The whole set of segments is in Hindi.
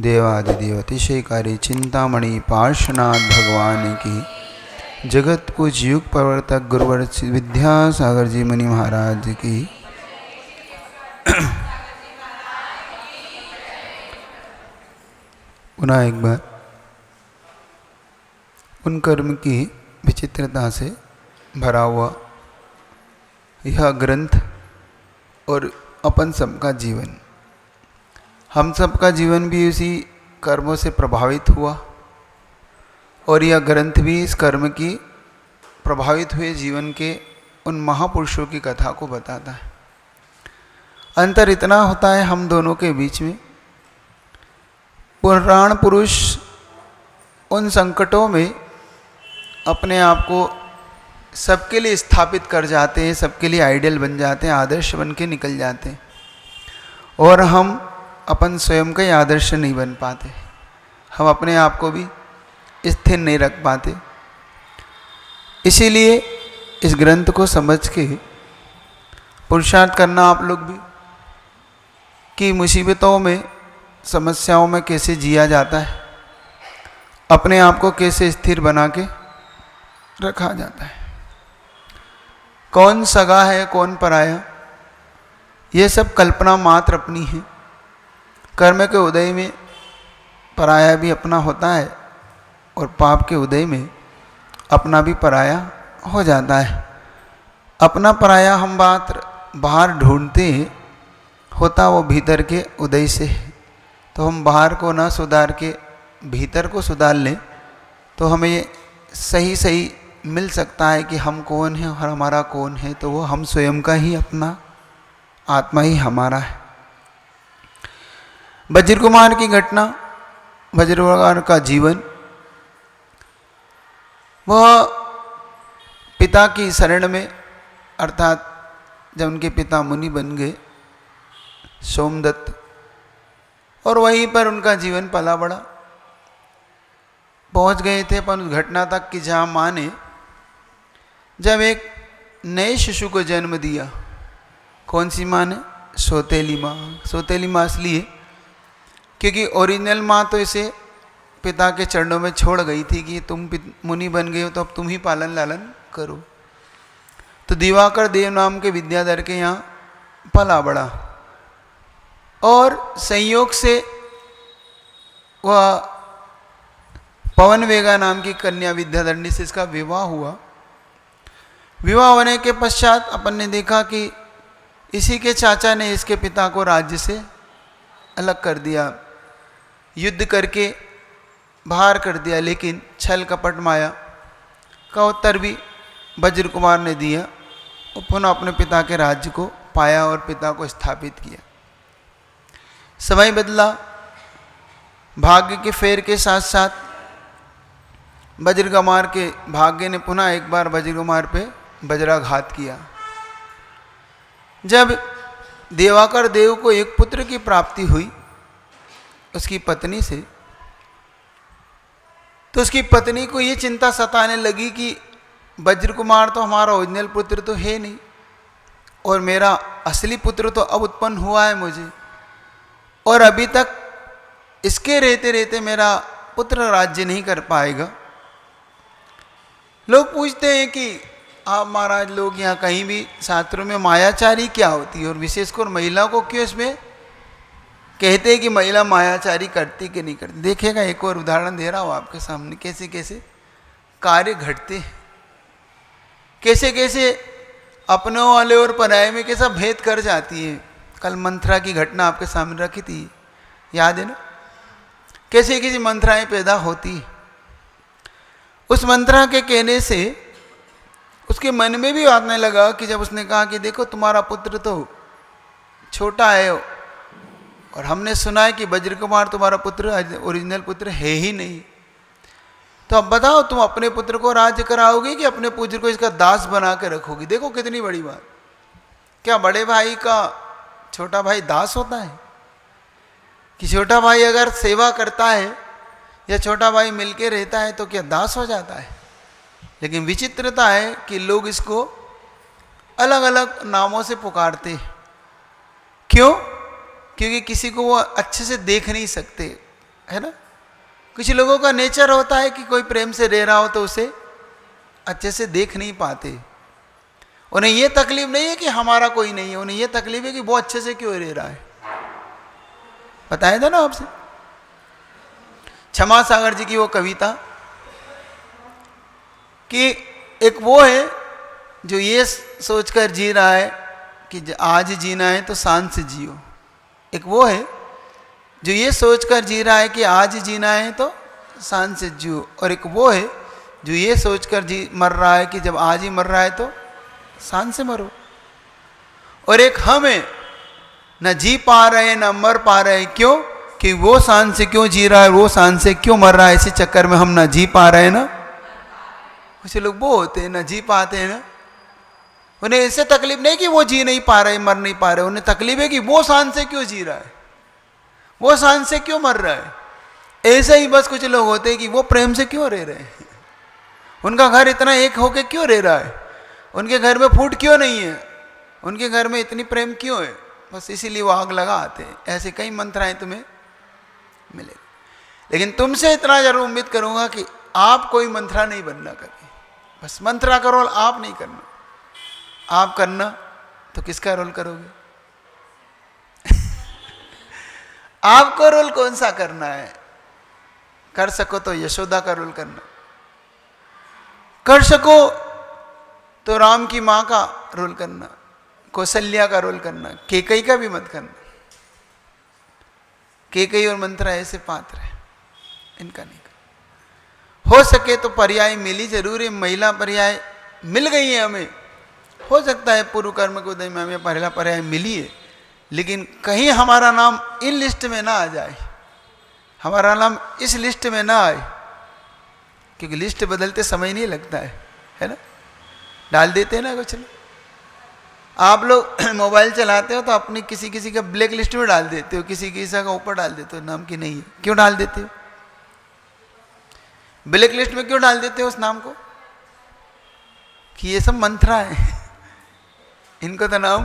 देवादिदेव अतिशयकारी चिंतामणि पार्श्वनाथ भगवान की, जगत कुछ युग प्रवर्तक गुरुवर विद्यासागर जी मुनि महाराज की। पुनः एक बार उन कर्म की विचित्रता से भरा हुआ यह ग्रंथ और अपन सबका जीवन, हम सबका जीवन भी उसी कर्मों से प्रभावित हुआ और यह ग्रंथ भी इस कर्म की प्रभावित हुए जीवन के उन महापुरुषों की कथा को बताता है। अंतर इतना होता है हम दोनों के बीच में, पुराण पुरुष उन संकटों में अपने आप को सबके लिए स्थापित कर जाते हैं, सबके लिए आइडियल बन जाते हैं, आदर्श बन के निकल जाते हैं, और हम अपन स्वयं का ही आदर्श नहीं बन पाते, हम अपने आप को भी स्थिर नहीं रख पाते। इसीलिए इस ग्रंथ को समझ के पुरुषार्थ करना आप लोग भी, कि मुसीबतों में समस्याओं में कैसे जिया जाता है, अपने आप को कैसे स्थिर बना के रखा जाता है, कौन सगा है कौन पराया, ये सब कल्पना मात्र अपनी है। कर्म के उदय में पराया भी अपना होता है और पाप के उदय में अपना भी पराया हो जाता है। अपना पराया हम बात बाहर ढूंढते हैं, होता वो भीतर के उदय से है। तो हम बाहर को ना सुधार के भीतर को सुधार लें तो हमें सही सही मिल सकता है कि हम कौन हैं और हमारा कौन है। तो वो हम स्वयं का ही अपना आत्मा ही हमारा है। वज्र कुमार की घटना, वज्र कुमार का जीवन, वह पिता की शरण में, अर्थात जब उनके पिता मुनि बन गए सोमदत्त, और वहीं पर उनका जीवन पला बढ़ा। पहुंच गए थे पर उस घटना तक कि जहाँ माँ ने जब एक नए शिशु को जन्म दिया, कौन सी माँ ने? सौतेली माँ। सौतेली माँ इसलिए क्योंकि ओरिजिनल माँ तो इसे पिता के चरणों में छोड़ गई थी कि तुम मुनि बन गए हो तो अब तुम ही पालन लालन करो। तो दिवाकर देव नाम के विद्याधर के यहाँ पला बढ़ा और संयोग से वह पवन वेगा नाम की कन्या विद्याधरणी से इसका विवाह हुआ। विवाह होने के पश्चात अपन ने देखा कि इसी के चाचा ने इसके पिता को राज्य से अलग कर दिया, युद्ध करके बाहर कर दिया, लेकिन छल कपट माया का उत्तर भी वज्र कुमार ने दिया। वो पुनः अपने पिता के राज्य को पाया और पिता को स्थापित किया। समय बदला, भाग्य के फेर के साथ साथ वज्र कुमार के भाग्य ने पुनः एक बार वज्र कुमार पे वज्राघात किया। जब देवाकर देव को एक पुत्र की प्राप्ति हुई उसकी पत्नी से, तो उसकी पत्नी को ये चिंता सताने लगी कि वज्र कुमार तो हमारा ओरिजिनल पुत्र तो है नहीं और मेरा असली पुत्र तो अब उत्पन्न हुआ है मुझे, और अभी तक इसके रहते रहते मेरा पुत्र राज्य नहीं कर पाएगा। लोग पूछते हैं कि आप महाराज लोग यहाँ कहीं भी शास्त्रों में मायाचारी क्या होती है और विशेषकर महिला को क्यों इसमें कहते हैं कि महिला मायाचारी करती कि नहीं करती। देखिएगा, एक और उदाहरण दे रहा हूँ आपके सामने, कैसे कैसे कार्य घटते हैं, कैसे कैसे अपनों वाले और पराये में कैसा भेद कर जाती है। कल मंथरा की घटना आपके सामने रखी थी, याद है ना? कैसे कैसी मंथराएं पैदा होती। उस मंत्रा के कहने से उसके मन में भी आने लगा कि जब उसने कहा कि देखो तुम्हारा पुत्र तो छोटा है और हमने सुना है कि वज्र कुमार तुम्हारा पुत्र ओरिजिनल पुत्र है ही नहीं, तो अब बताओ तुम अपने पुत्र को राज्य कराओगे कि अपने पुत्र को इसका दास बना के रखोगी। देखो कितनी बड़ी बात। क्या बड़े भाई का छोटा भाई दास होता है? कि छोटा भाई अगर सेवा करता है या छोटा भाई मिलके रहता है तो क्या दास हो जाता है? लेकिन विचित्रता है कि लोग इसको अलग अलग नामों से पुकारते हैं। क्यों? क्योंकि किसी को वो अच्छे से देख नहीं सकते, है ना। कुछ लोगों का नेचर होता है कि कोई प्रेम से रह रहा हो तो उसे अच्छे से देख नहीं पाते। उन्हें ये तकलीफ नहीं है कि हमारा कोई नहीं है, उन्हें ये तकलीफ है कि वो अच्छे से क्यों रह रहा है। बताया था ना आपसे, क्षमा सागर जी की वो कविता कि एक वो है जो ये सोचकर जी रहा है कि आज जीना है तो शांत से जियो। एक वो है जो ये सोचकर जी रहा है कि आज जीना है तो शांत से जियो। और एक वो है जो ये सोचकर मर रहा है कि जब आज ही मर रहा है तो शांत से मरो। और एक हम है, न जी पा रहे न मर पा रहे। क्यों? कि वो शांत से क्यों जी रहा है, वो शांत से क्यों मर रहा है, इसी चक्कर में हम ना जी पा रहे हैं ना। कुछ लोग वो होते हैं ना जी पाते हैं ना, उन्हें इससे तकलीफ नहीं कि वो जी नहीं पा रहे मर नहीं पा रहे, उन्हें तकलीफ है कि वो शांत से क्यों जी रहा है, वो शांत से क्यों मर रहा है। ऐसे ही बस कुछ लोग होते हैं कि वो प्रेम से क्यों रह रहे हैं, उनका घर इतना एक होके क्यों रह रहा है, उनके घर में फूट क्यों नहीं है, उनके घर में इतनी प्रेम क्यों है, बस इसीलिए वो आग लगा आते हैं। ऐसे कई मंत्राएं तुम्हें मिलेगी। लेकिन तुमसे इतना जरूर उम्मीद करूंगा कि आप कोई मंत्रा नहीं बनना कभी, बस मंत्रा का रोल आप नहीं करना। आप करना तो किसका रोल करोगे? आपको रोल कौन सा करना है? कर सको तो यशोदा का रोल करना, कर सको तो राम की मां का रोल करना, कौशल्या का रोल करना, केकई का भी मत करना। केकई और मंत्रा ऐसे पात्र है, इनका नहीं करना। हो सके तो पर्याय मिली जरूर है, महिला पर्याय मिल गई है हमें, हो सकता है पूर्व कर्म को उदय में हमें पहला पर्याय मिली है, लेकिन कहीं हमारा नाम इन लिस्ट में ना आ जाए, हमारा नाम इस लिस्ट में ना आए, क्योंकि लिस्ट बदलते समय नहीं लगता है ना। डाल देते हैं ना कुछ लोग, आप लोग मोबाइल चलाते हो तो अपनी किसी किसी का ब्लैक लिस्ट में डाल देते हो, किसी किसी का ऊपर डाल देते हो नाम की नहीं है। क्यों डाल देते हो? ब्लैक लिस्ट में क्यों डाल देते हो उस नाम को? कि ये सब मंत्रा है, इनको तो नाम,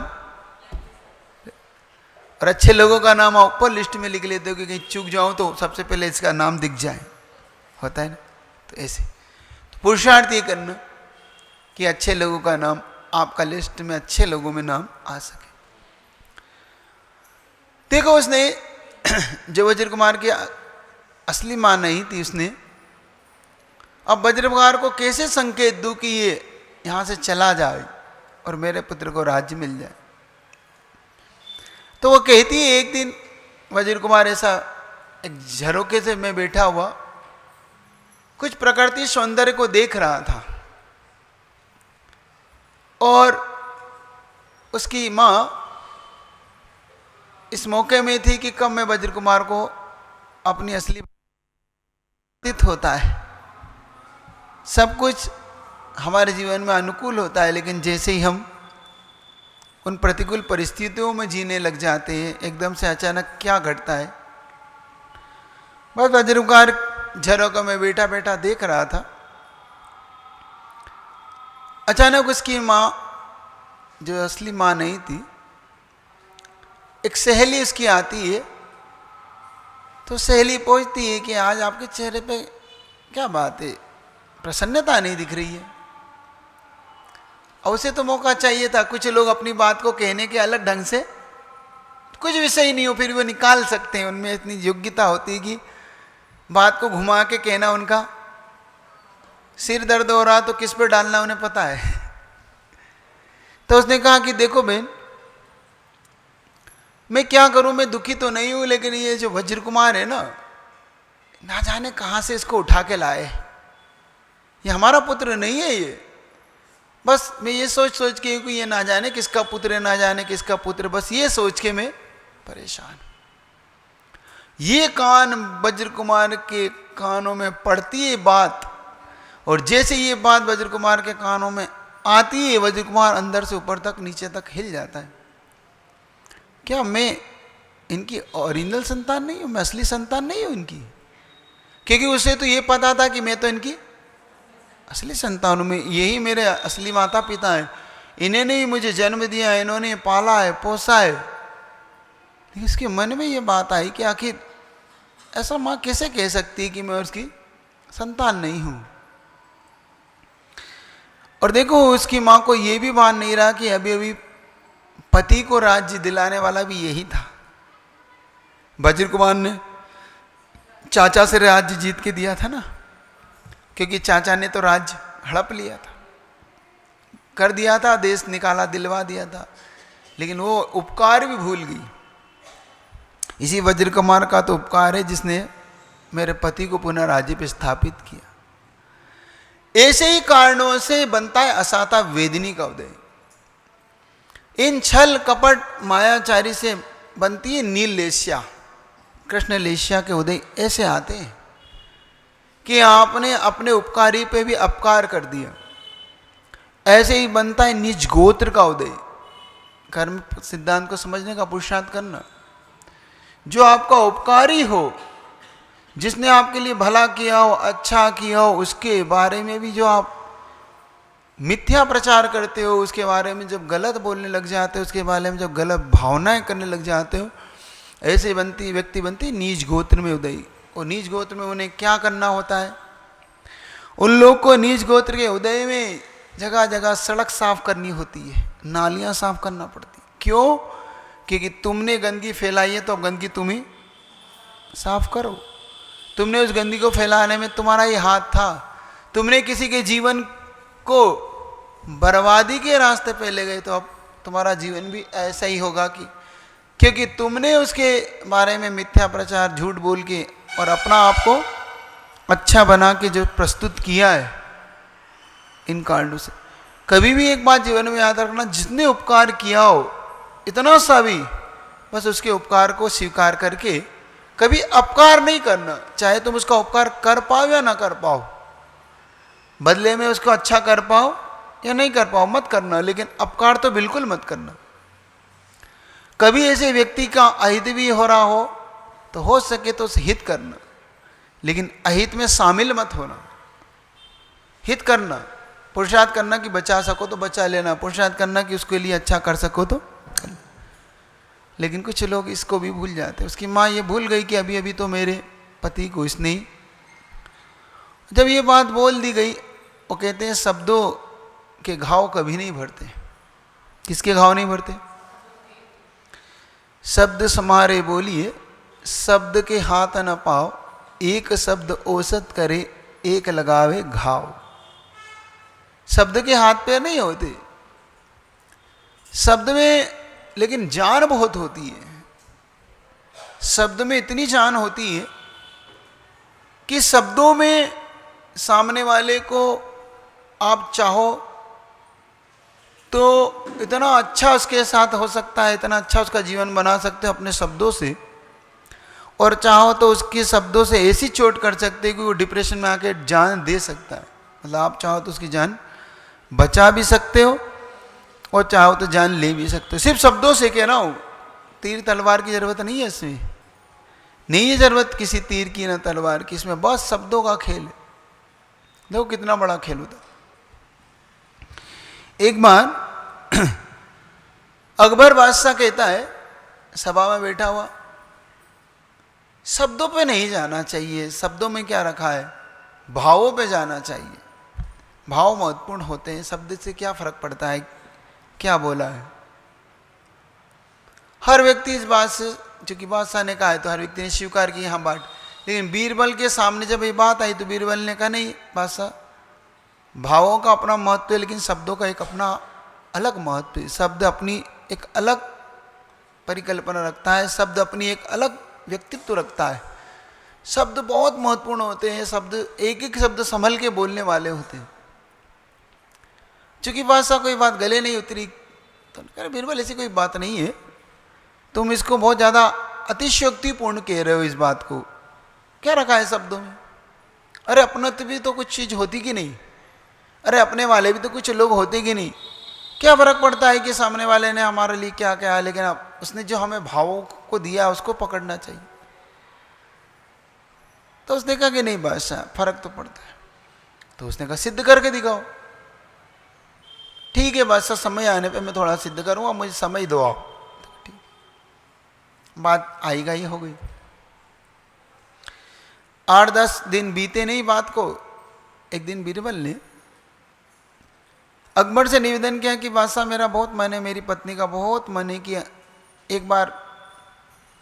और अच्छे लोगों का नाम ऊपर लिस्ट में लिख लेते हो कि कहीं चूक जाऊं तो सबसे पहले इसका नाम दिख जाए, होता है ना। तो ऐसे तो पुरुषार्थ ये करना कि अच्छे लोगों का नाम आपका लिस्ट में, अच्छे लोगों में नाम आ सके। देखो उसने जो वज्र कुमार की असली मां नहीं थी, उसने अब वज्र कुमार को कैसे संकेत दूं कि ये यहां से चला जाए और मेरे पुत्र को राज्य मिल जाए। तो वो कहती है, एक दिन वज्र कुमार ऐसा एक झरोके से मैं बैठा हुआ कुछ प्रकृति सौंदर्य को देख रहा था, और उसकी मां इस मौके में थी कि कब मैं वज्र कुमार को अपनी असली होता है। सब कुछ हमारे जीवन में अनुकूल होता है, लेकिन जैसे ही हम उन प्रतिकूल परिस्थितियों में जीने लग जाते हैं, एकदम से अचानक क्या घटता है। बस वज्र कुमार झरोका में बैठा बैठा देख रहा था, अचानक उसकी माँ, जो असली माँ नहीं थी, एक सहेली उसकी आती है। तो सहेली पूछती है कि आज आपके चेहरे पे क्या बात है, प्रसन्नता नहीं दिख रही है। और उसे तो मौका चाहिए था, कुछ लोग अपनी बात को कहने के अलग ढंग से, कुछ विषय ही नहीं हो फिर वो निकाल सकते हैं, उनमें इतनी योग्यता होती है कि बात को घुमा के कहना। उनका सिर दर्द हो रहा तो किस पे डालना उन्हें पता है। तो उसने कहा कि देखो बहन, मैं क्या करूं, मैं दुखी तो नहीं हूं, लेकिन ये जो वज्र कुमार है ना जाने कहां से इसको उठा के लाए, ये हमारा पुत्र नहीं है। ये बस मैं ये सोच सोच के कि ये ना जाने किसका पुत्र है, ना जाने किसका पुत्र, बस ये सोच के मैं परेशान। ये कान वज्र कुमार के कानों में पड़ती है बात, और जैसे ये बात वज्र कुमार के कानों में आती है, वज्र कुमार अंदर से ऊपर तक नीचे तक हिल जाता है। क्या मैं इनकी ओरिजिनल संतान नहीं हूँ, मैं असली संतान नहीं हूँ इनकी, क्योंकि उसे तो ये पता था कि मैं तो इनकी असली संतान हूँ, यही मेरे असली माता पिता हैं, इन्होंने ही मुझे जन्म दिया है, इन्होंने पाला है, पोसा है। लेकिन इसके मन में ये बात आई कि आखिर ऐसा माँ कैसे कह सकती है कि मैं उसकी संतान नहीं हूँ। और देखो उसकी माँ को ये भी भान नहीं रहा कि अभी अभी पति को राज्य दिलाने वाला भी यही था। वज्र कुमार ने चाचा से राज्य जीत के दिया था ना, क्योंकि चाचा ने तो राज्य हड़प लिया था, कर दिया था, देश निकाला, दिलवा दिया था, लेकिन वो उपकार भी भूल गई। इसी वज्र कुमार का तो उपकार है जिसने मेरे पति को पुनः राज्य पे स्थापित किया। ऐसे ही कारणों से बनता है असाता वेदिनी का उदय। इन छल कपट मायाचारी से बनती है नील लेस्या, कृष्ण लेस्या के उदय ऐसे आते हैं कि आपने अपने उपकारी पे भी अपकार कर दिया। ऐसे ही बनता है निज गोत्र का उदय। कर्म सिद्धांत को समझने का पुरुषार्थ करना। जो आपका उपकारी हो, जिसने आपके लिए भला किया हो, अच्छा किया हो, उसके बारे में भी जो आप मिथ्या प्रचार करते हो, उसके बारे में जब गलत बोलने लग जाते हो, उसके बारे में जब गलत भावनाएं करने लग जाते हो, ऐसे बनती व्यक्ति बनती नीच गोत्र में उदय। और नीच गोत्र में उन्हें क्या करना होता है? उन लोग को नीच गोत्र के उदय में जगह जगह सड़क साफ करनी होती है, नालियां साफ करना पड़ती। क्यों? क्योंकि तुमने गंदगी फैलाई है, तो अब गंदगी तुम ही साफ करो। तुमने उस गंदगी को फैलाने में तुम्हारा ही हाथ था। तुमने किसी के जीवन को बर्बादी के रास्ते पे ले गए, तो अब तुम्हारा जीवन भी ऐसा ही होगा कि क्योंकि तुमने उसके बारे में मिथ्या प्रचार, झूठ बोल के और अपना आप को अच्छा बना के जो प्रस्तुत किया है, इन कारणों से। कभी भी एक बात जीवन में याद रखना, जिसने उपकार किया हो इतना सा भी, बस उसके उपकार को स्वीकार करके कभी अपकार नहीं करना। चाहे तुम उसका उपकार कर पाओ या ना कर पाओ, बदले में उसको अच्छा कर पाओ या नहीं कर पाओ, मत करना, लेकिन अपकार तो बिल्कुल मत करना। कभी ऐसे व्यक्ति का अहित भी हो रहा हो तो हो सके तो उसे हित करना, लेकिन अहित में शामिल मत होना। हित करना, पुरुषार्थ करना कि बचा सको तो बचा लेना, पुरुषार्थ करना कि उसके लिए अच्छा कर सको तो कर। लेकिन कुछ लोग इसको भी भूल जाते हैं। उसकी माँ ये भूल गई कि अभी अभी तो मेरे पति को इसने, जब ये बात बोल दी गई, वो कहते हैं शब्दों के घाव कभी नहीं भरते। किसके घाव नहीं भरते? शब्द समारे बोलिए, शब्द के हाथ न पाओ, एक शब्द औसत करे, एक लगावे घाव। शब्द के हाथ पैर नहीं होते, शब्द में लेकिन जान बहुत होती है। शब्द में इतनी जान होती है कि शब्दों में सामने वाले को आप चाहो तो इतना अच्छा उसके साथ हो सकता है, इतना अच्छा उसका जीवन बना सकते हो अपने शब्दों से, और चाहो तो उसके शब्दों से ऐसी चोट कर सकते हैं कि वो डिप्रेशन में आके जान दे सकता है। मतलब आप चाहो तो उसकी जान बचा भी सकते हो और चाहो तो जान ले भी सकते हो। सिर्फ शब्दों से कह रहा हूँ, तीर तलवार की जरूरत नहीं है इसमें, नहीं है जरूरत किसी तीर की ना तलवार की, इसमें बस शब्दों का खेल है। देखो कितना बड़ा खेल होता है। एक बार अकबर बादशाह कहता है, सभा में बैठा हुआ, शब्दों पे नहीं जाना चाहिए, शब्दों में क्या रखा है, भावों पे जाना चाहिए। भाव महत्वपूर्ण होते हैं, शब्द से क्या फर्क पड़ता है क्या बोला है। हर व्यक्ति इस बात से, चूंकि बादशाह ने कहा है तो हर व्यक्ति ने स्वीकार की हाँ बात। लेकिन बीरबल के सामने जब ये बात आई तो बीरबल ने कहा नहीं बादशाह, भावों का अपना महत्व है, लेकिन शब्दों का एक अपना अलग महत्व है। शब्द अपनी एक अलग परिकल्पना रखता है, शब्द अपनी एक अलग व्यक्तित्व रखता है। शब्द बहुत महत्वपूर्ण होते हैं, शब्द एक एक शब्द संभल के बोलने वाले होते हैं। चूंकि बादशाह कोई बात गले नहीं उतरी तो कह बीरबल ऐसी कोई बात नहीं है, तुम इसको बहुत ज़्यादा अतिशयोक्तिपूर्ण कह रहे हो। इस बात को क्या रखा है शब्दों में? अरे अपनत्व भी तो कुछ चीज़ होती कि नहीं, अरे अपने वाले भी तो कुछ लोग होते कि नहीं। क्या फ़र्क पड़ता है कि सामने वाले ने हमारे लिए क्या कहा, लेकिन अब उसने जो हमें भावों को दिया उसको पकड़ना चाहिए। तो उसने कहा कि नहीं बादशाह, फर्क तो पड़ता है। तो उसने कहा सिद्ध करके दिखाओ। ठीक है बादशाह, समय आने पे मैं थोड़ा सिद्ध करूंगा, मुझे समय दो आप। ठीक, बात आएगा ही हो गई। 8-10 दिन बीते नहीं बात को। एक दिन बीरबल ने अकबर से निवेदन किया कि बादशाह मेरा बहुत मन है, मेरी पत्नी का बहुत मन है कि एक बार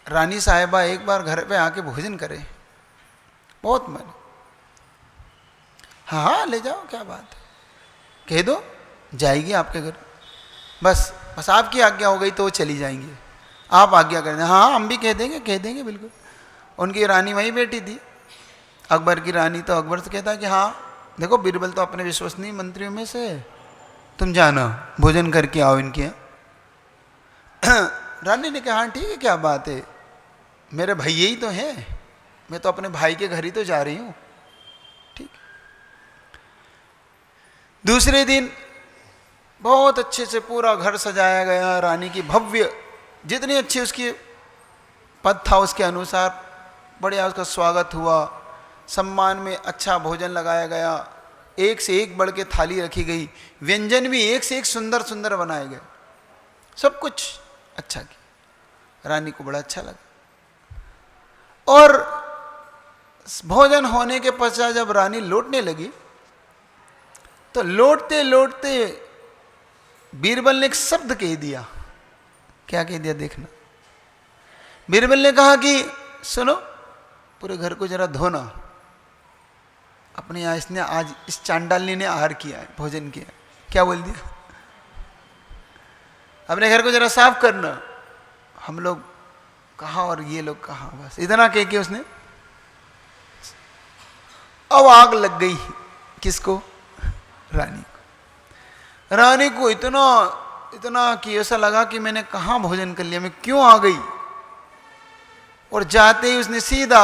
रानी साहिबा एक बार घर पे आके भोजन करे, बहुत मन। हाँ हाँ ले जाओ, क्या बात है, कह दो जाएगी आपके घर। बस आपकी आज्ञा हो गई तो वो चली जाएंगी, आप आज्ञा कर दें। हाँ हम भी कह देंगे बिल्कुल। उनकी रानी वहीं बैठी थी, अकबर की रानी। तो अकबर से कहता कि हाँ देखो बीरबल तो अपने विश्वसनीय मंत्रियों में से है, तुम जाना भोजन करके आओ इनके यहाँ। रानी ने कहा हाँ ठीक है, क्या बात है, मेरे भैया ही तो हैं, मैं तो अपने भाई के घर ही तो जा रही हूँ। ठीक। दूसरे दिन बहुत अच्छे से पूरा घर सजाया गया, रानी की भव्य, जितनी अच्छी उसकी पद था उसके अनुसार बढ़िया उसका स्वागत हुआ, सम्मान में अच्छा भोजन लगाया गया, एक से एक बढ़ के थाली रखी गई, व्यंजन भी एक से एक सुंदर सुंदर बनाए गए, सब कुछ अच्छा किया। रानी को बड़ा अच्छा लगा। और भोजन होने के पश्चात जब रानी लौटने लगी तो लौटते लौटते बीरबल ने एक शब्द कह दिया। क्या कह दिया देखना। बीरबल ने कहा कि सुनो, पूरे घर को जरा धोना, अपने यहाँ इसने आज इस चांडालनी ने आहार किया है, भोजन किया है। क्या बोल दिया, अपने घर को जरा साफ करना। हम लोग कहाँ और ये लोग कहाँ, बस इतना कह के उसने, अब आग लग गई किसको, रानी को। रानी को इतना कि ऐसा लगा कि मैंने कहाँ भोजन कर लिया, मैं क्यों आ गई। और जाते ही उसने सीधा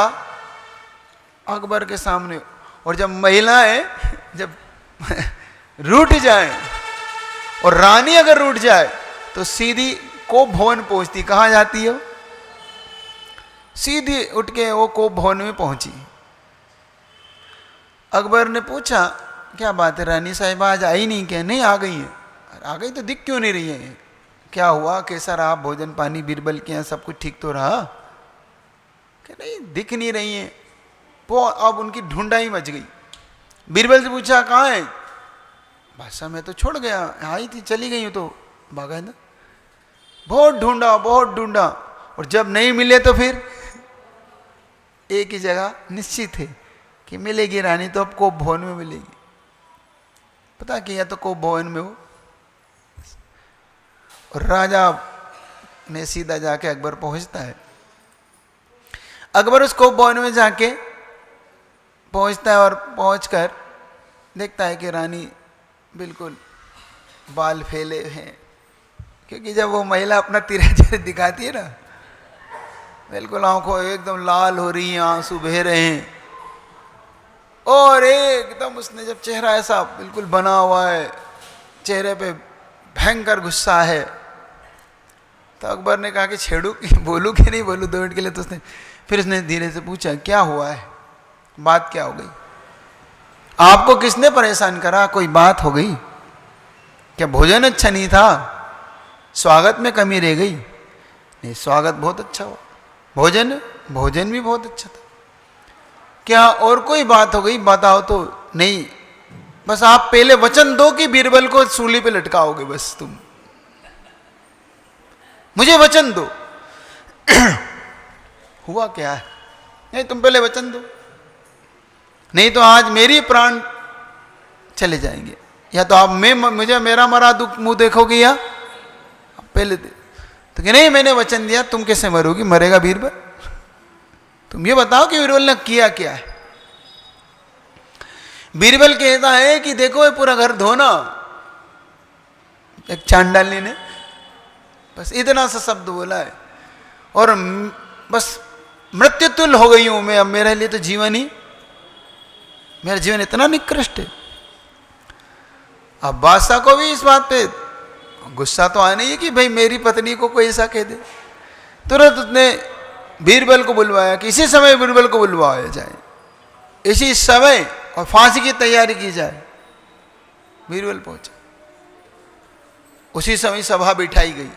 अकबर के सामने, और जब महिलाएं जब रूठ जाए और रानी अगर रूठ जाए तो सीधी कोप भवन पहुंचती। कहाँ जाती हो, सीधी उठ के वो कोप भवन में पहुंची। अकबर ने पूछा क्या बात है रानी साहिबा आज आई नहीं क्या। नहीं आ गई है। आ गई तो दिख क्यों नहीं रही है, क्या हुआ, कैसा रहा भोजन पानी बीरबल के यहाँ, सब कुछ ठीक तो रहा। कि नहीं दिख नहीं रही है। वो अब उनकी ढूंढाई मच गई। बीरबल से पूछा कहाँ है, बादशाह मैं तो छोड़ गया, आई थी चली गई हूँ। तो बाकायदा बहुत ढूंढा और जब नहीं मिले तो फिर एक ही जगह निश्चित है कि मिलेगी रानी, तो अब कोप भवन में मिलेगी। पता किया तो कोप भवन में हो। और राजा ने सीधा जाके अकबर पहुंचता है। अकबर उस कोप भवन में जाके पहुंचता है और पहुंचकर देखता है कि रानी बिल्कुल बाल फैले हैं, क्योंकि जब वो महिला अपना तिरछा दिखाती है ना, बिल्कुल आंखों एकदम लाल हो रही हैं, आंसू बह रहे हैं, और एकदम उसने जब चेहरा ऐसा बिल्कुल बना हुआ है, चेहरे पे भयंकर गुस्सा है। तो अकबर ने कहा कि छेड़ू कि बोलूँ कि नहीं बोलूँ 2 मिनट के लिए। तो उसने फिर उसने धीरे से पूछा क्या हुआ है, बात क्या हो गई, आपको किसने परेशान करा, कोई बात हो गई क्या, भोजन अच्छा नहीं था, स्वागत में कमी रह गई। नहीं स्वागत बहुत अच्छा हुआ, भोजन भी बहुत अच्छा था, क्या और कोई बात हो गई बताओ। तो नहीं, बस आप पहले वचन दो कि बीरबल को सूली पे लटकाओगे, बस तुम मुझे वचन दो। हुआ क्या है, नहीं तुम पहले वचन दो, नहीं तो आज मेरी प्राण चले जाएंगे, या तो आप मुझे मेरा मरा दुख मुंह देखोगे, या पहले दे। तो कि नहीं मैंने वचन दिया, तुम कैसे मरोगी, मरेगा बीरबल, तुम ये बताओ कि बीरबल ने किया क्या है। बीरबल कहता है कि देखो ये पूरा घर धोना, एक चांडालनी ने बस इतना सा शब्द बोला है, और बस मृत्यु तुल्य हो गई हूं मैं, अब मेरे लिए तो जीवन ही, मेरा जीवन इतना निकृष्ट है। अब बादशाह को भी इस बात पे गुस्सा तो आना ही है कि भाई मेरी पत्नी को कोई ऐसा कह दे। तुरंत उसने बीरबल को बुलवाया कि इसी समय बीरबल को बुलवाया जाए, इसी समय, और फांसी की तैयारी की जाए। बीरबल पहुंचा, उसी समय सभा बिठाई गई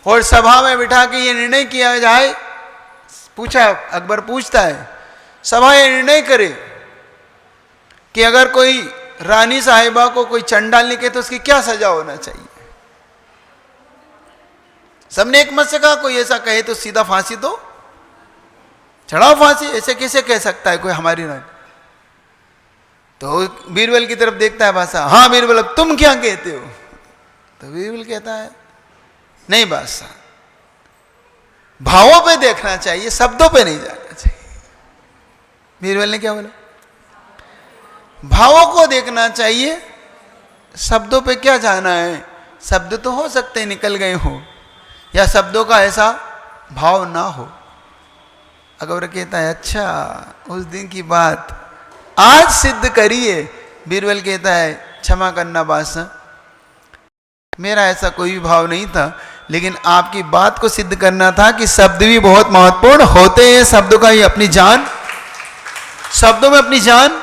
और सभा में बिठा के ये निर्णय किया जाए, पूछा, अकबर पूछता है, सभा ये निर्णय करे कि अगर कोई रानी साहिबा को कोई चंडाल निकले तो उसकी क्या सजा होना चाहिए। सबने एक मत से कहा, कोई ऐसा कहे तो सीधा फांसी दो, चढ़ाओ फांसी, ऐसे कैसे कह सकता है कोई हमारी रानी। तो बीरबल की तरफ देखता है बादशाह, हाँ बीरबल अब तुम क्या कहते हो। तो बीरबल कहता है, नहीं बादशाह, भावों पे देखना चाहिए, शब्दों पे नहीं जाना चाहिए। बीरबल ने क्या बोला, भावों को देखना चाहिए, शब्दों पे क्या जाना है। शब्द तो हो सकते हैं निकल गए हो, या शब्दों का ऐसा भाव ना हो। अकबर कहता है, अच्छा उस दिन की बात आज सिद्ध करिए। बीरबल कहता है, क्षमा करना बादशाह, मेरा ऐसा कोई भी भाव नहीं था, लेकिन आपकी बात को सिद्ध करना था कि शब्द भी बहुत महत्वपूर्ण होते हैं। शब्दों का ही अपनी जान, शब्दों में अपनी जान,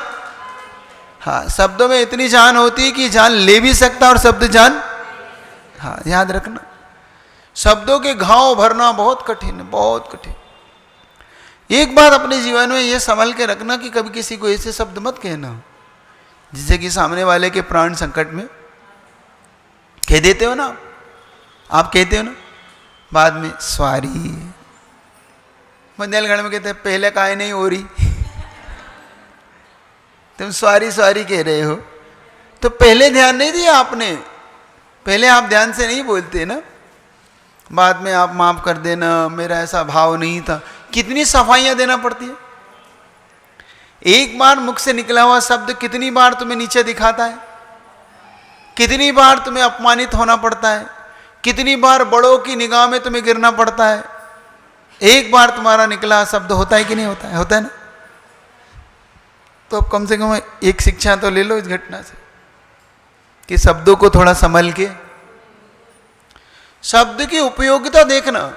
हाँ शब्दों में इतनी जान होती है कि जान ले भी सकता और शब्द जान, हाँ याद रखना, शब्दों के घाव भरना बहुत कठिन है, बहुत कठिन। एक बात अपने जीवन में यह संभल के रखना कि कभी किसी को ऐसे शब्द मत कहना जिससे कि सामने वाले के प्राण संकट में। कह देते हो ना आप कहते हो ना बाद में, सॉरी, बुंदेलखंड में कहते हैं पहले काहे नहीं हो रही, तुम सॉरी सॉरी कह रहे हो, तो पहले ध्यान नहीं दिया आपने, पहले आप ध्यान से नहीं बोलते ना, बाद में आप माफ कर देना, मेरा ऐसा भाव नहीं था। कितनी सफाइयां देना पड़ती है। एक बार मुख से निकला हुआ शब्द कितनी बार तुम्हें नीचे दिखाता है, कितनी बार तुम्हें अपमानित होना पड़ता है, कितनी बार बड़ों की निगाह में तुम्हें गिरना पड़ता है। एक बार तुम्हारा निकला शब्द होता है कि नहीं होता है, होता है ना। तो अब कम से कम एक शिक्षा तो ले लो इस घटना से कि शब्दों को थोड़ा संभल के, शब्द की उपयोगिता देखना।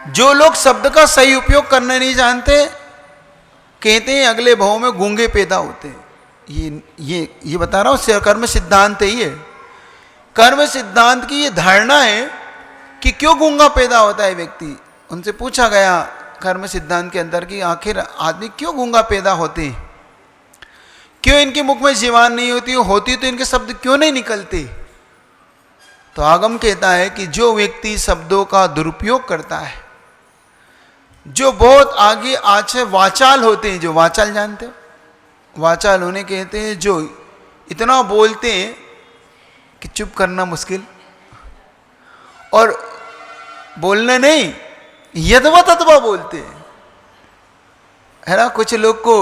जो लोग शब्द का सही उपयोग करना नहीं जानते, कहते हैं अगले भाव में गूंगे पैदा होते हैं। ये बता रहा हूं, कर्म सिद्धांत है ये। कर्म सिद्धांत की ये धारणा है कि क्यों गूंगा पैदा होता है व्यक्ति। उनसे पूछा गया कर्म सिद्धांत के अंदर कि आखिर आदमी क्यों गूंगा पैदा होते हैं, क्यों इनके मुख में जीवान नहीं होती, होती तो इनके शब्द क्यों नहीं निकलते। तो आगम कहता है कि जो व्यक्ति शब्दों का दुरुपयोग करता है, जो बहुत आगे आछे वाचाल होते हैं, जो वाचाल जानते हो, वाचाल उन्हें कहते हैं जो इतना बोलते हैं कि चुप करना मुश्किल, और बोलना नहीं यथवा तथवा बोलते हैं, है ना। कुछ लोग को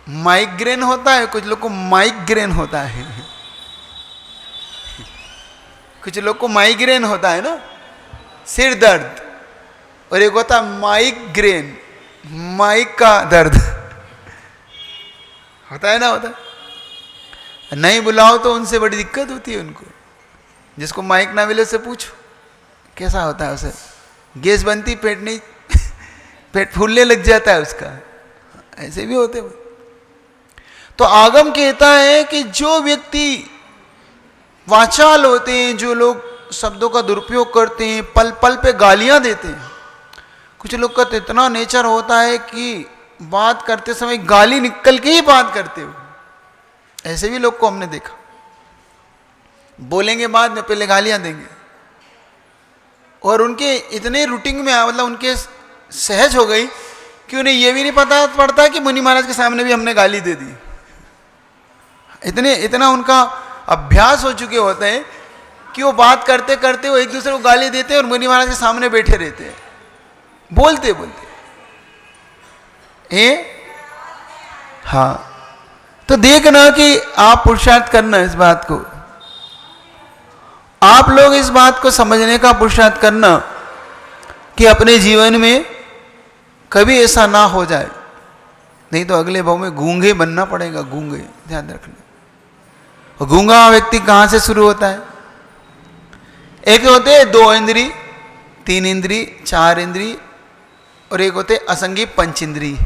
माइग्रेन होता है, कुछ लोग को माइग्रेन होता है, कुछ लोग को माइग्रेन होता है ना, सिर दर्द, और एक होता है माइग्रेन, माइक का दर्द होता है ना, होता है। नहीं बुलाओ तो उनसे बड़ी दिक्कत होती है उनको। जिसको माइक ना मिले उससे पूछो कैसा होता है, उसे गैस बनती, पेट नहीं पेट फूलने लग जाता है उसका, ऐसे भी होते हैं। तो आगम कहता है कि जो व्यक्ति वाचाल होते हैं, जो लोग शब्दों का दुरुपयोग करते हैं, पल पल पे गालियां देते हैं। कुछ लोग का तो इतना नेचर होता है कि बात करते समय गाली निकल के ही बात करते हो, ऐसे भी लोग को हमने देखा। बोलेंगे बाद में, पहले गालियां देंगे, और उनके इतने रूटीन में मतलब उनके सहज हो गई कि उन्हें यह भी नहीं पता पड़ता कि मुनि महाराज के सामने भी हमने गाली दे दी। इतना उनका अभ्यास हो चुके होते हैं कि वो बात करते करते वो एक दूसरे को गाली देते हैं और मुनि महाराज के सामने बैठे रहते हैं, बोलते बोलते। हाँ, तो देखना कि आप पुरुषार्थ करना इस बात को, आप लोग इस बात को समझने का पुरुषार्थ करना कि अपने जीवन में कभी ऐसा ना हो जाए, नहीं तो अगले भाव में गूंगे बनना पड़ेगा। गूंगे, ध्यान रखना। और गूंगा व्यक्ति कहां से शुरू होता है? एक होते हैं 2 इंद्री, 3 इंद्री, 4 इंद्री, और एक होते असंगी पंच इंद्री।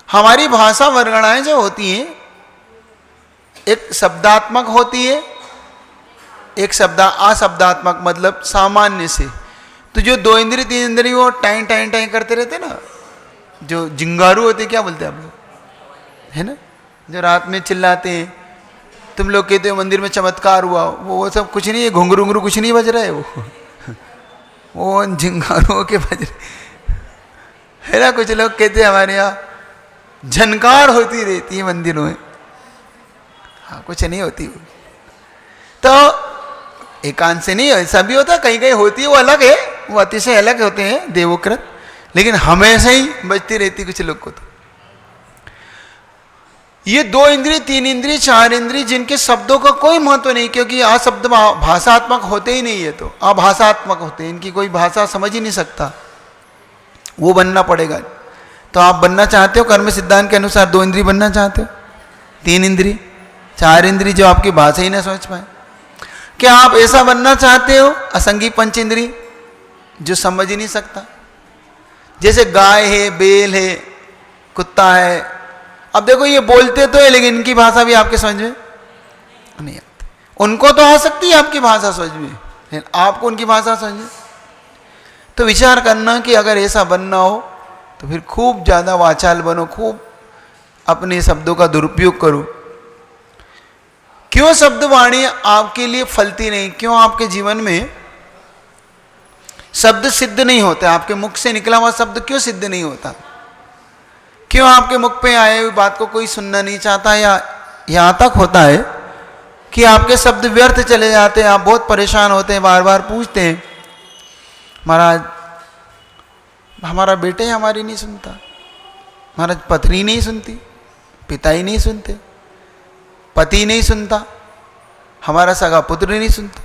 हमारी भाषा वर्गणाएं जो होती हैं, एक शब्दात्मक होती है, एक अशब्दात्मक, मतलब सामान्य से। तो जो 2 इंद्री 3 इंद्री वो टाइम टाइम टाइम करते रहते ना, जो जिंगारू होते, क्या बोलते हैं आप लोग, है ना, जो रात में चिल्लाते हैं। तुम लोग कहते हो मंदिर में चमत्कार हुआ, वो सब कुछ नहीं है, घुंघरू घुंघरू कुछ नहीं बज रहा है, वो जिंगारुओं के बज रहे है ना। कुछ लोग कहते हैं हमारे यहाँ झनकार होती रहती है मंदिरों में, हाँ कुछ नहीं होती वो। तो एकांत से नहीं, ऐसा भी होता, कहीं कहीं होती है, वो अलग है, वो अतिशय अलग होते हैं देवोकृत, लेकिन हमेशा ही बजती रहती कुछ लोग को। तो ये 2 इंद्री 3 इंद्री 4 इंद्री जिनके शब्दों का कोई महत्व नहीं, क्योंकि अशब्द भाषात्मक होते ही नहीं है, तो अभाषात्मक होते हैं, इनकी कोई भाषा समझ ही नहीं सकता, वो बनना पड़ेगा। तो आप बनना चाहते हो कर्म सिद्धांत के अनुसार 2 इंद्री बनना चाहते हो, 3 इंद्री 4 इंद्री जो आपकी भाषा ही ना समझ पाए? क्या आप ऐसा बनना चाहते हो असंगी पंच इंद्री जो समझ ही नहीं सकता? जैसे गाय है, बैल है, कुत्ता है। अब देखो ये बोलते तो है, लेकिन इनकी भाषा भी आपके समझ में नहीं आती। उनको तो आ सकती है आपकी भाषा समझ में, लेकिन आपको उनकी भाषा समझ में। तो विचार करना कि अगर ऐसा बनना हो तो फिर खूब ज़्यादा वाचाल बनो, खूब अपने शब्दों का दुरुपयोग करो। क्यों शब्द वाणी आपके लिए फलती नहीं? क्यों आपके जीवन में शब्द सिद्ध नहीं होते? आपके मुख से निकला हुआ शब्द क्यों सिद्ध नहीं होता? क्यों आपके मुख पे आए हुई बात को कोई सुनना नहीं चाहता? या यहाँ तक होता है कि आपके शब्द व्यर्थ चले जाते हैं, आप बहुत परेशान होते हैं, बार बार पूछते हैं, महाराज हमारा बेटे हमारी नहीं सुनता, महाराज पत्नी नहीं सुनती, पिता ही नहीं सुनते, पति नहीं सुनता, हमारा सगा पुत्र नहीं सुनता।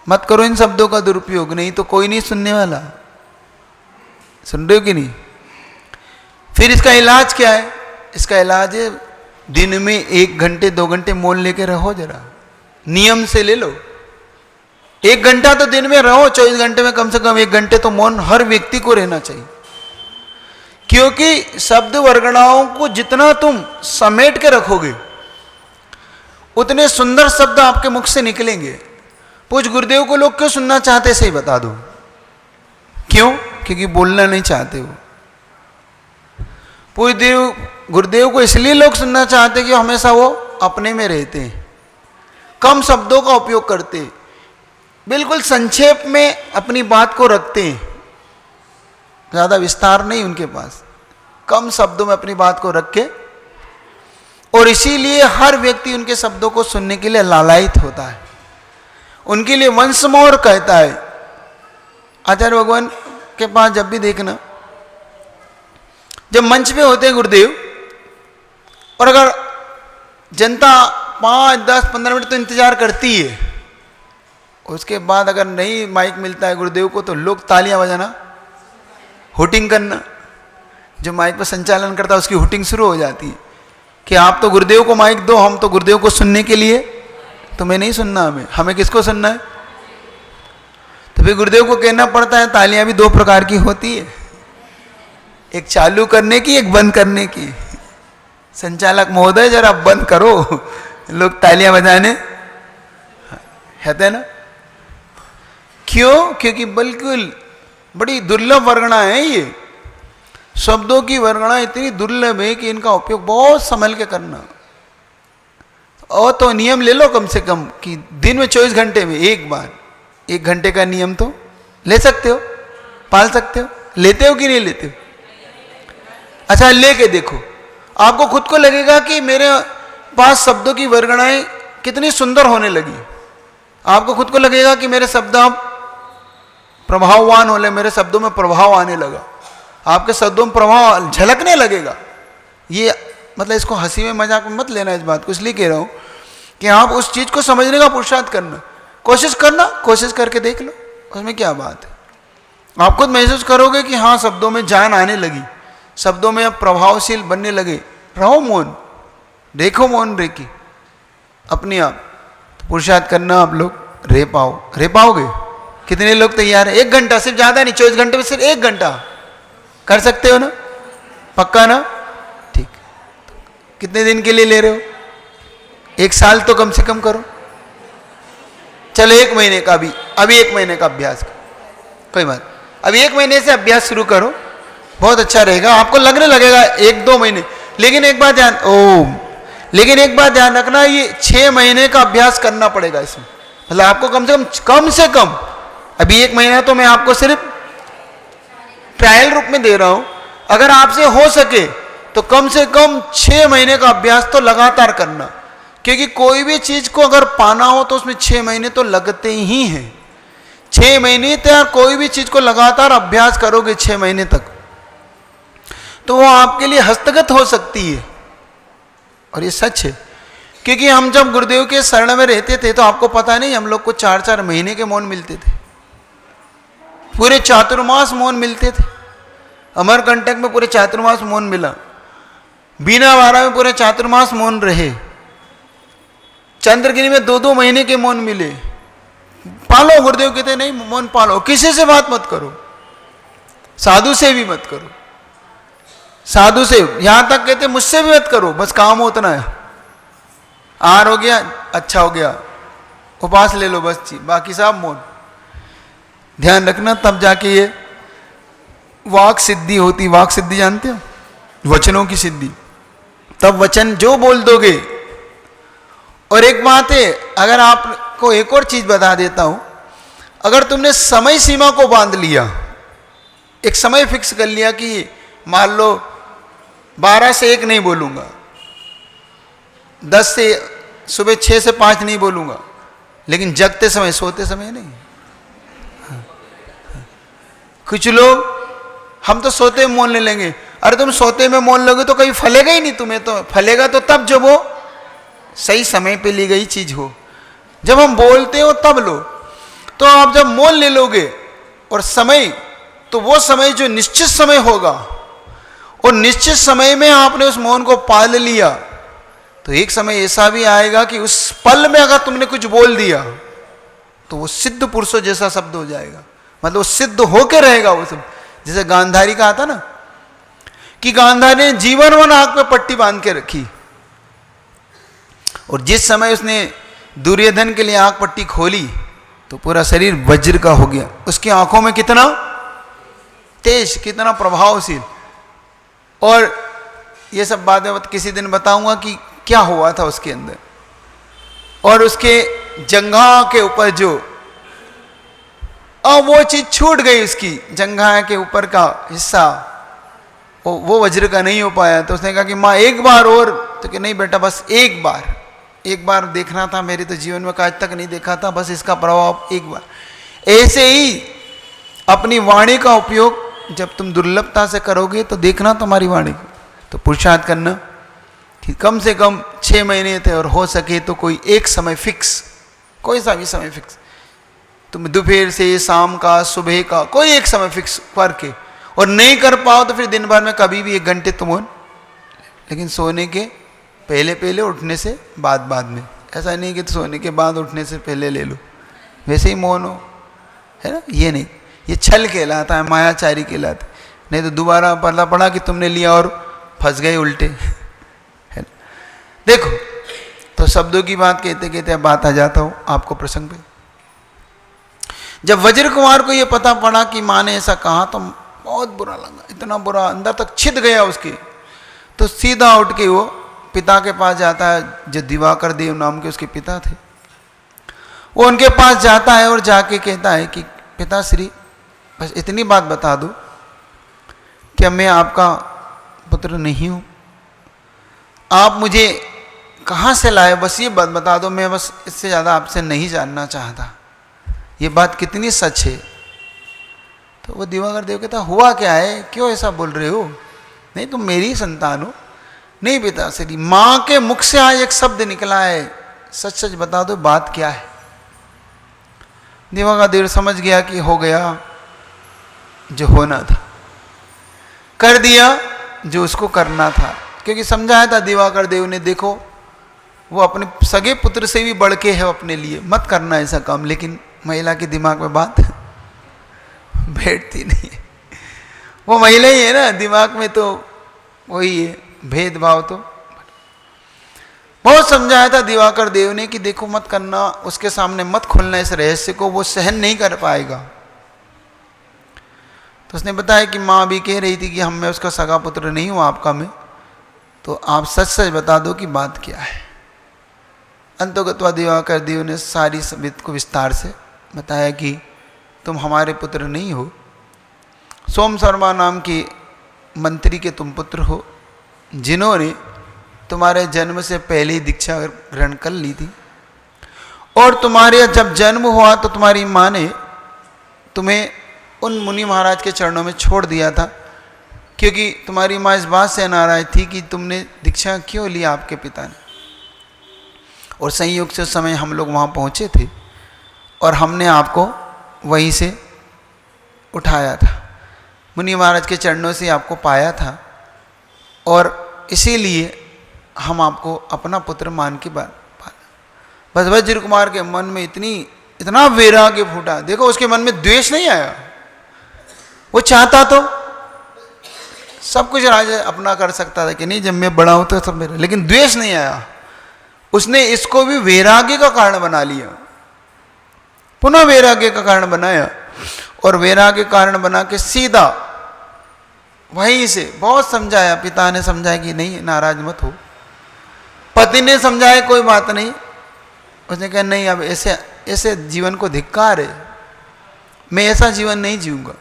मत करो इन शब्दों का दुरुपयोग, नहीं तो कोई नहीं सुनने वाला। सुन रहे हो कि नहीं? फिर इसका इलाज क्या है? इसका इलाज है दिन में 1 घंटे 2 घंटे मौन लेके रहो, जरा नियम से ले लो। 1 घंटा तो दिन में रहो, 24 घंटे में कम से कम 1 घंटे तो मौन हर व्यक्ति को रहना चाहिए। क्योंकि शब्द वर्गणाओं को जितना तुम समेट के रखोगे उतने सुंदर शब्द आपके मुख से निकलेंगे। पूज गुरुदेव को लोग क्यों सुनना चाहते, सही बता दो क्यों? क्योंकि बोलना नहीं चाहते हो। पूज गुरुदेव को इसलिए लोग सुनना चाहते कि हमेशा वो अपने में रहते हैं, कम शब्दों का उपयोग करते हैं, बिल्कुल संक्षेप में अपनी बात को रखते हैं, ज़्यादा विस्तार नहीं उनके पास, कम शब्दों में अपनी बात को रख के, और इसीलिए हर व्यक्ति उनके शब्दों को सुनने के लिए लालायित होता है, उनके लिए वंश मोर कहता है। आचार्य भगवान के पास जब भी देखना, जब मंच पे होते हैं गुरुदेव, और अगर जनता 5, 10, 15 मिनट तो इंतजार करती है, उसके बाद अगर नहीं माइक मिलता है गुरुदेव को तो लोग तालियां बजाना, हुटिंग करना, जो माइक पर संचालन करता है उसकी हुटिंग शुरू हो जाती है कि आप तो गुरुदेव को माइक दो, हम तो गुरुदेव को सुनने के लिए, तुम्हें नहीं सुनना, हमें किसको सुनना है? तो फिर गुरुदेव को कहना पड़ता है। तालियां भी 2 प्रकार की होती है, एक चालू करने की, एक बंद करने की। संचालक महोदय जरा बंद करो, लोग तालियां बजाने कहते हैं ना। क्यों? क्योंकि बिल्कुल बड़ी दुर्लभ वर्गणा है ये। शब्दों की वर्गणा इतनी दुर्लभ है कि इनका उपयोग बहुत संभल के करना। और तो नियम ले लो कम से कम कि दिन में 24 घंटे में एक बार 1 घंटे का नियम तो ले सकते हो, पाल सकते हो। लेते हो कि नहीं लेते हो? अच्छा, लेके देखो, आपको खुद को लगेगा कि मेरे पास शब्दों की वर्गणाएं कितनी सुंदर होने लगी। आपको खुद को लगेगा कि मेरे शब्द अब प्रभाववान होने, मेरे शब्दों में प्रभाव आने लगा, आपके शब्दों में प्रभाव झलकने लगेगा। ये मतलब इसको हंसी में मजाक में मत लेना, इस बात को इसलिए कह रहा हूं कि आप उस चीज को समझने का पुरुषार्थ करना, कोशिश करना, कोशिश करके देख लो, उसमें क्या बात है। आप खुद महसूस करोगे कि हाँ शब्दों में जान आने लगी, शब्दों में अब प्रभावशील बनने लगे। रहो मौन, देखो मौन रेखी अपने आप। तो पुरुषार्थ करना आप लोग, रह पाओगे? कितने लोग तैयार हैं? 1 घंटा, सिर्फ ज़्यादा नहीं, 24 घंटे में सिर्फ 1 घंटा कर सकते हो ना? पक्का ना? ठीक। कितने दिन के लिए ले रहे हो? 1 साल तो कम से कम करो। चलो 1 महीने का, अभी 1 महीने का अभ्यास करो, कोई बात। अभी 1 महीने से अभ्यास शुरू करो, बहुत अच्छा रहेगा। आपको लगने लगेगा 1-2 महीने, लेकिन एक बात ध्यान रखना, ये 6 महीने का अभ्यास करना पड़ेगा इसमें। मतलब आपको कम से कम अभी 1 महीना तो मैं आपको सिर्फ ट्रायल रूप में दे रहा हूं। अगर आपसे हो सके तो कम से कम 6 महीने का अभ्यास तो लगातार करना, क्योंकि कोई भी चीज को अगर पाना हो तो उसमें 6 महीने तो लगते ही हैं। 6 महीने तक कोई भी चीज को लगातार अभ्यास करोगे 6 महीने तक, तो वो आपके लिए हस्तगत हो सकती है। और ये सच है, क्योंकि हम जब गुरुदेव के शरण में रहते थे तो आपको पता नहीं, हम लोग को 4-4 महीने के मौन मिलते थे, पूरे चातुर्मास मौन मिलते थे। अमरकंटक में पूरे चातुर्मास मौन मिला, बीनावारा में पूरे चातुर्मास मौन रहे, चंद्रगिरी में 2-2 महीने के मौन मिले। पालो, गुरुदेव कहते नहीं मौन पालो, किसी से बात मत करो, साधु से भी मत करो, साधु से, यहां तक कहते मुझसे भी मत करो, बस काम उतना है। आहार हो गया, अच्छा हो गया, उपवास ले लो, बस जी, बाकी सब मौन। ध्यान रखना, तब जाके ये वाक सिद्धि होती। वाक सिद्धि जानते हो? वचनों की सिद्धि। तब वचन जो बोल दोगे। और एक बात है, अगर आपको एक और चीज बता देता हूं, अगर तुमने समय सीमा को बांध लिया, एक समय फिक्स कर लिया कि मान लो 12 से 1 नहीं बोलूंगा, 10 से सुबह 6 से 5 नहीं बोलूंगा, लेकिन जगते समय, सोते समय नहीं। कुछ लोग, हम तो सोते में मौन ले लेंगे। अरे तुम सोते में मौन लोगे तो कभी फलेगा ही नहीं, तुम्हें तो फलेगा तो तब जब वो सही समय पे ली गई चीज हो। जब हम बोलते हो तब लो। तो आप जब मौन ले लोगे और समय, तो वो समय जो निश्चित समय होगा, और निश्चित समय में आपने उस मौन को पाल लिया, तो एक समय ऐसा भी आएगा कि उस पल में अगर तुमने कुछ बोल दिया तो वो सिद्ध पुरुषों जैसा शब्द हो जाएगा। मतलब वो सिद्ध होके रहेगा वो सब। जैसे गांधारी का आता ना, कि गांधारी ने जीवन वन आंख पे पट्टी बांध के रखी, और जिस समय उसने दुर्योधन के लिए आंख पट्टी खोली तो पूरा शरीर वज्र का हो गया। उसकी आंखों में कितना तेज, कितना प्रभावशील। और ये सब बातें किसी दिन बताऊंगा कि क्या हुआ था उसके अंदर। और उसके जंघा के ऊपर जो, अब वो चीज छूट गई, उसकी जंघा के ऊपर का हिस्सा वो वज्र का नहीं हो पाया। तो उसने कहा कि माँ एक बार और, तो कि नहीं बेटा बस एक बार देखना था, मेरे तो जीवन में आज तक नहीं देखा था, बस इसका प्रभाव एक बार। ऐसे ही अपनी वाणी का उपयोग जब तुम दुर्लभता से करोगे तो देखना तुम्हारी वाणी को, तो पुरुषार्थ करना कि कम से कम 6 महीने थे, और हो सके तो कोई एक समय फिक्स, कोई सा भी समय फिक्स, तुम दोपहर से शाम का, सुबह का, कोई एक समय फिक्स करके, और नहीं कर पाओ तो फिर दिन भर में कभी भी 1 घंटे तुम, लेकिन सोने के पहले उठने से बाद में। ऐसा नहीं कि सोने के बाद उठने से पहले ले लो, वैसे ही मौन हो, है ना? ये नहीं, ये छल कहलाता है, मायाचारी कहलाता है। नहीं तो दोबारा पता पड़ा कि तुमने लिया और फंस गए उल्टे, है ना? देखो, तो शब्दों की बात कहते कहते बात आ जाता हूं आपको प्रसंग पे। जब वज्र कुमार को ये पता पड़ा कि माँ ने ऐसा कहा तो बहुत बुरा लगा, इतना बुरा, अंदर तक छिद गया उसके। तो सीधा उठ के वो पिता के पास जाता है, जो दिवाकर देव नाम के उसके पिता थे। वो उनके पास जाता है और जाके कहता है कि पिताश्री, बस इतनी बात बता दो कि मैं आपका पुत्र नहीं हूँ, आप मुझे कहाँ से लाए, बस ये बात बता दो, मैं बस इससे ज़्यादा आपसे नहीं जानना चाहता। ये बात कितनी सच है? तो वो दिवाकर देव कहता, हुआ क्या है, क्यों ऐसा बोल रहे हो? नहीं तुम मेरी संतान हो। नहीं पिताश्री, माँ के मुख से आज एक शब्द निकला है, सच सच बता दो बात क्या है। दिवाकर देव समझ गया कि हो गया जो होना था, कर दिया जो उसको करना था, क्योंकि समझाया था दिवाकर देव ने, देखो वो अपने सगे पुत्र से भी बढ़ के है अपने लिए, मत करना ऐसा काम। लेकिन महिला के दिमाग में बात बैठती नहीं है, वो महिला ही है ना, दिमाग में तो वही है भेदभाव। तो बहुत समझाया था दिवाकर देव ने कि देखो मत करना, उसके सामने मत खोलना इस रहस्य को, वो सहन नहीं कर पाएगा। तो उसने बताया कि माँ भी कह रही थी कि मैं उसका सगा पुत्र नहीं हूँ, आपका मैं, तो आप सच सच बता दो कि बात क्या है। अंतोगत्वा दिवाकर देव ने सारी बात को विस्तार से बताया कि तुम हमारे पुत्र नहीं हो, सोम शर्मा नाम के मंत्री के तुम पुत्र हो, जिन्होंने तुम्हारे जन्म से पहले ही दीक्षा ग्रहण कर ली थी। और तुम्हारे जब जन्म हुआ तो तुम्हारी माँ ने तुम्हें उन मुनि महाराज के चरणों में छोड़ दिया था, क्योंकि तुम्हारी माँ इस बात से नाराज थी कि तुमने दीक्षा क्यों लिया आपके पिता ने। और संयोग से उस समय हम लोग वहाँ पहुँचे थे और हमने आपको वहीं से उठाया था, मुनि महाराज के चरणों से आपको पाया था, और इसीलिए हम आपको अपना पुत्र मान के पाला। बस वज्र कुमार के मन में इतना वैराग्य फूटा। देखो उसके मन में द्वेष नहीं आया, वो चाहता तो सब कुछ राजा अपना कर सकता था कि नहीं जब मैं बड़ा हूं तो सब मेरा, लेकिन द्वेष नहीं आया। उसने इसको भी वैराग्य का कारण बना लिया, पुनः वैराग्य का कारण बनाया, और वैराग्य कारण बना के सीधा वहीं से बहुत समझाया, पिता ने समझाया कि नहीं नाराज मत हो, पति ने समझाया कोई बात नहीं, उसने कहा नहीं अब ऐसे जीवन को धिक्कार है, मैं ऐसा जीवन नहीं जीऊंगा,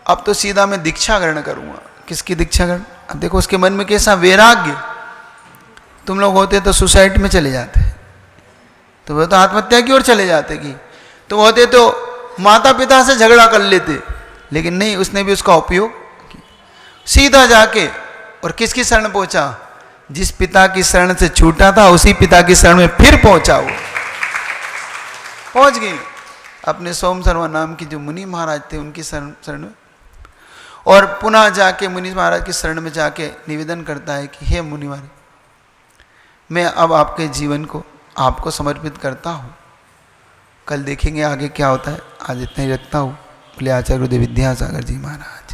अब तो सीधा मैं दीक्षा ग्रहण करूंगा। किसकी दीक्षा ग्रहण? अब देखो उसके मन में कैसा वैराग्य। तुम लोग होते तो सुसाइड में चले जाते, तो वो तो आत्महत्या की ओर चले जाते, कि तुम होते तो माता पिता से झगड़ा कर लेते, लेकिन नहीं, उसने भी उसका उपयोग किया। सीधा जाके और किसकी शरण पहुंचा? जिस पिता की शरण से छूटा था उसी पिता की शरण में फिर पहुंचा, वो पहुंच गई अपने सोम शर्मा नाम की जो मुनि महाराज थे उनकी शरण में, और पुनः जाके मुनि महाराज की शरण में जाके निवेदन करता है कि हे मुनि महाराज, मैं अब आपके जीवन को आपको समर्पित करता हूँ, कल देखेंगे आगे क्या होता है, आज इतना ही रखता हूँ। बोले आचार्य गुरुदेव विद्यासागर जी महाराज।